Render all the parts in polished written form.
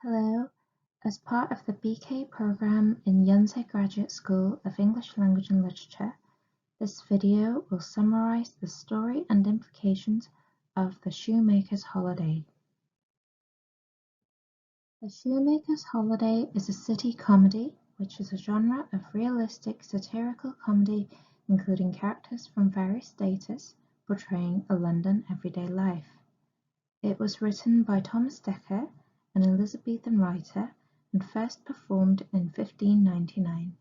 Hello, as part of the BK program in Yonsei Graduate School of English Language and Literature, this video will summarize the story and implications of The Shoemaker's Holiday. The Shoemaker's Holiday is a city comedy, which is a genre of realistic satirical comedy including characters from various status portraying a London everyday life. It was written by Thomas Dekker, an Elizabethan writer, and first performed in 1599.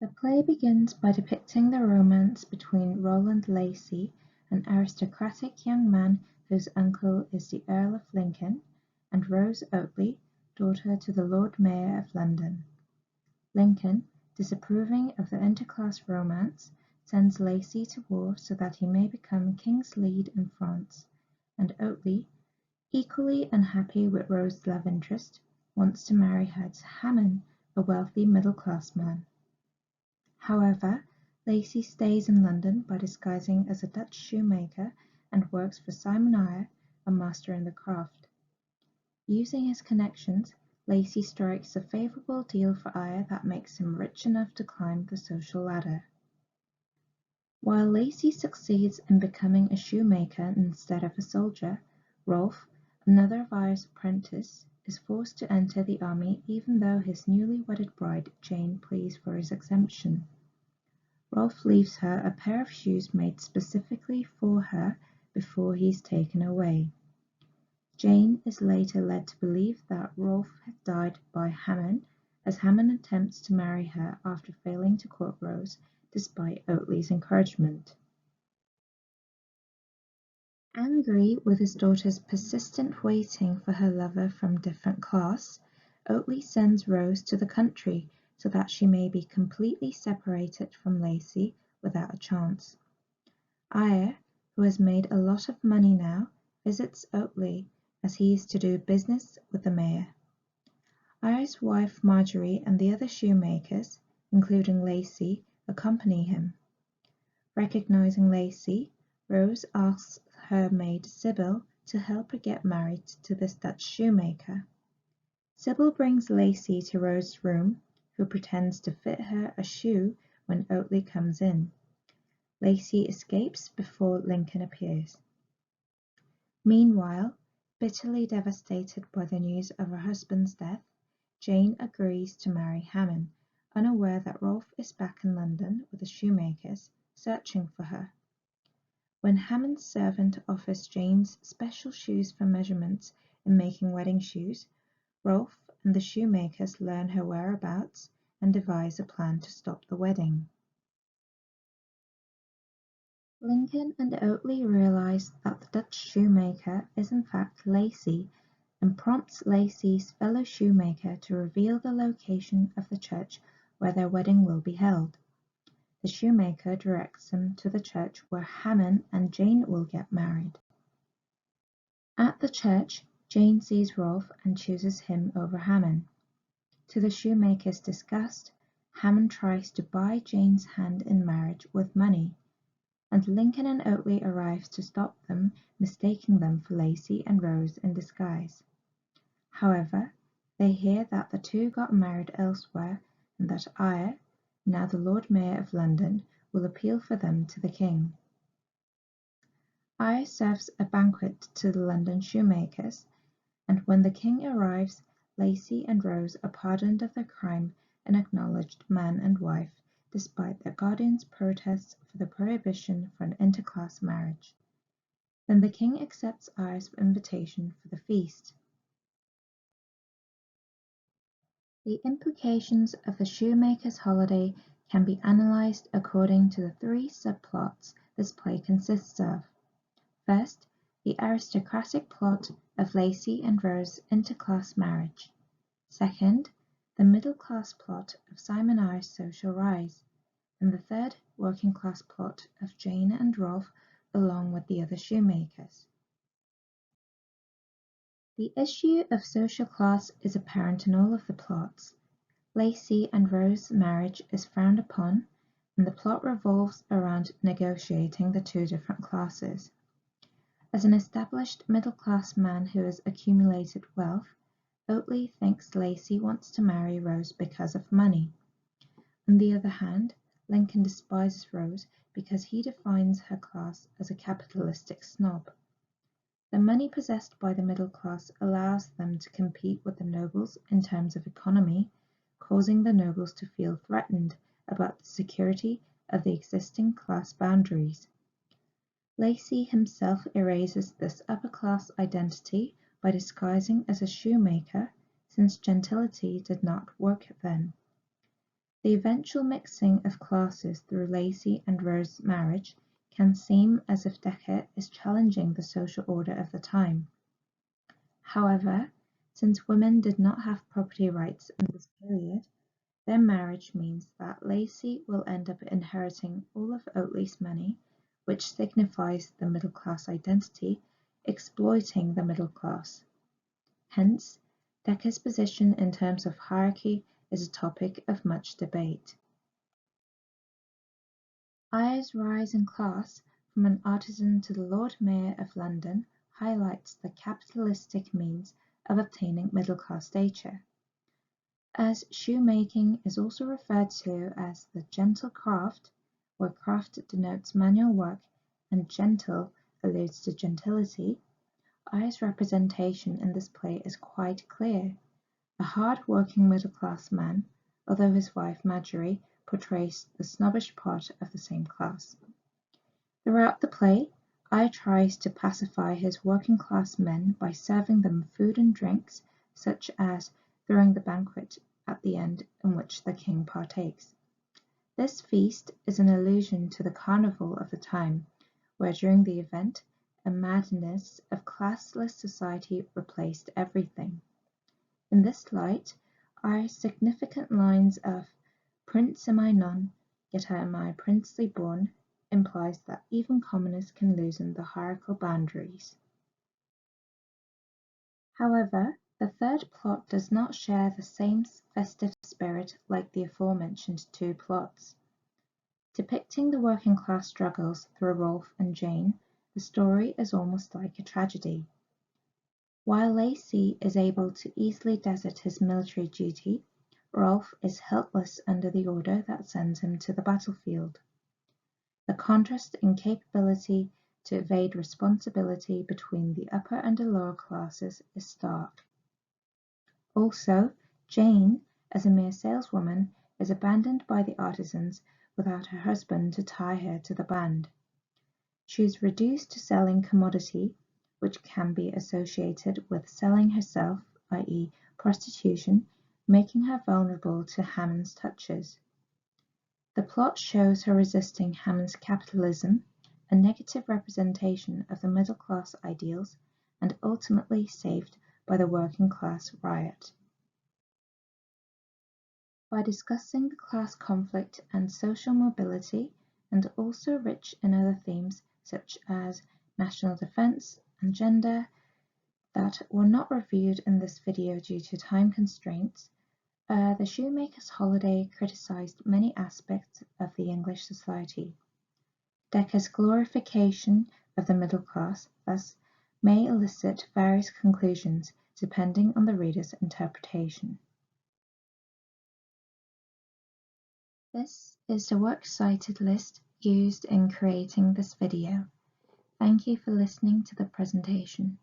The play begins by depicting the romance between Roland Lacy, an aristocratic young man whose uncle is the Earl of Lincoln, and Rose Oatley, daughter to the Lord Mayor of London. Lincoln, disapproving of the interclass romance, sends Lacy to war so that he may become King's lead in France, and Oatley, equally unhappy with Rose's love interest, wants to marry her to Hammond, a wealthy middle-class man. However, Lacy stays in London by disguising as a Dutch shoemaker and works for Simon Eyre, a master in the craft. Using his connections, Lacy strikes a favourable deal for Eyre that makes him rich enough to climb the social ladder. While Lacy succeeds in becoming a shoemaker instead of a soldier, Rolfe, another of Eyre's apprentices, is forced to enter the army even though his newly wedded bride Jane pleads for his exemption. Rolfe leaves her a pair of shoes made specifically for her before he is taken away. Jane is later led to believe that Rolfe had died by Hammond, as Hammond attempts to marry her after failing to court Rose despite Oatley's encouragement. Angry with his daughter's persistent waiting for her lover from different class, Oatley sends Rose to the country so that she may be completely separated from Lacy without a chance. Eyre, who has made a lot of money now, visits Oatley as he is to do business with the mayor. Eyre's wife Marjorie and the other shoemakers, including Lacy, accompany him. Recognizing Lacy, Rose asks her maid Sybil to help her get married to this Dutch shoemaker. Sybil brings Lacy to Rose's room, who pretends to fit her a shoe when Oatley comes in. Lacy escapes before Lincoln appears. Meanwhile, bitterly devastated by the news of her husband's death, Jane agrees to marry Hammond, unaware that Rolfe is back in London with the shoemakers, searching for her. When Hammond's servant offers Jane's special shoes for measurements in making wedding shoes, Rolfe and the shoemakers learn her whereabouts and devise a plan to stop the wedding. Lincoln and Oatley realize that the Dutch shoemaker is in fact Lacy and prompts Lacy's fellow shoemaker to reveal the location of the church where their wedding will be held. The shoemaker directs them to the church where Hammond and Jane will get married. At the church, Jane sees Rolfe and chooses him over Hammond. To the shoemaker's disgust, Hammond tries to buy Jane's hand in marriage with money, and Lincoln and Oatley arrive to stop them, mistaking them for Lacy and Rose in disguise. However, they hear that the two got married elsewhere and that Eyre, now the Lord Mayor of London, will appeal for them to the king. Eyre serves a banquet to the London shoemakers, and when the king arrives, Lacy and Rose are pardoned of their crime and acknowledged man and wife, despite their guardians' protests for the prohibition for an interclass marriage. Then the king accepts Eyre's invitation for the feast. The implications of the shoemaker's holiday can be analysed according to the three subplots this play consists of. First, the aristocratic plot of Lacy and Rose's interclass marriage. Second, the middle-class plot of Simon Eyre's social rise. And the third, working-class plot of Jane and Rolfe along with the other shoemakers. The issue of social class is apparent in all of the plots. Lacy and Rose's marriage is frowned upon, and the plot revolves around negotiating the two different classes. As an established middle-class man who has accumulated wealth, Oatley thinks Lacey wants to marry Rose because of money. On the other hand, Lincoln despises Rose because he defines her class as a capitalistic snob. The money possessed by the middle class allows them to compete with the nobles in terms of economy, causing the nobles to feel threatened about the security of the existing class boundaries. Lacey himself erases this upper-class identity by disguising as a shoemaker, since gentility did not work then. The eventual mixing of classes through Lacey and Rose's marriage can seem as if Dekker is challenging the social order of the time. However, since women did not have property rights in this period, their marriage means that Lacey will end up inheriting all of Oatley's money, which signifies the middle-class identity, exploiting the middle class. Hence, Dekker's position in terms of hierarchy is a topic of much debate. Ire's rise in class from an artisan to the Lord Mayor of London highlights the capitalistic means of obtaining middle-class stature. As shoemaking is also referred to as the gentle craft, where craft denotes manual work and gentle alludes to gentility, Ire's representation in this play is quite clear. A hard-working middle-class man, although his wife Marjorie portrays the snobbish part of the same class. Throughout the play, Ire tries to pacify his working-class men by serving them food and drinks, such as throwing the banquet at the end in which the king partakes. This feast is an allusion to the carnival of the time, where during the event, a madness of classless society replaced everything. In this light, Ire's significant lines of "Prince am I none, yet am I princely born" implies that even commoners can loosen the hierarchical boundaries. However, the third plot does not share the same festive spirit like the aforementioned two plots. Depicting the working class struggles through Rolfe and Jane, the story is almost like a tragedy. While Lacey is able to easily desert his military duty, Rolfe is helpless under the order that sends him to the battlefield. The contrast in capability to evade responsibility between the upper and the lower classes is stark. Also, Jane, as a mere saleswoman, is abandoned by the artisans without her husband to tie her to the band. She is reduced to selling commodity, which can be associated with selling herself, i.e. prostitution, making her vulnerable to Hammond's touches. The plot shows her resisting Hammond's capitalism, a negative representation of the middle-class ideals, and ultimately saved by the working-class riot. By discussing the class conflict and social mobility, and also rich in other themes such as national defense and gender that were not reviewed in this video due to time constraints, The Shoemaker's Holiday criticized many aspects of the English society. Dekker's glorification of the middle class, thus, may elicit various conclusions depending on the reader's interpretation. This is the works cited list used in creating this video. Thank you for listening to the presentation.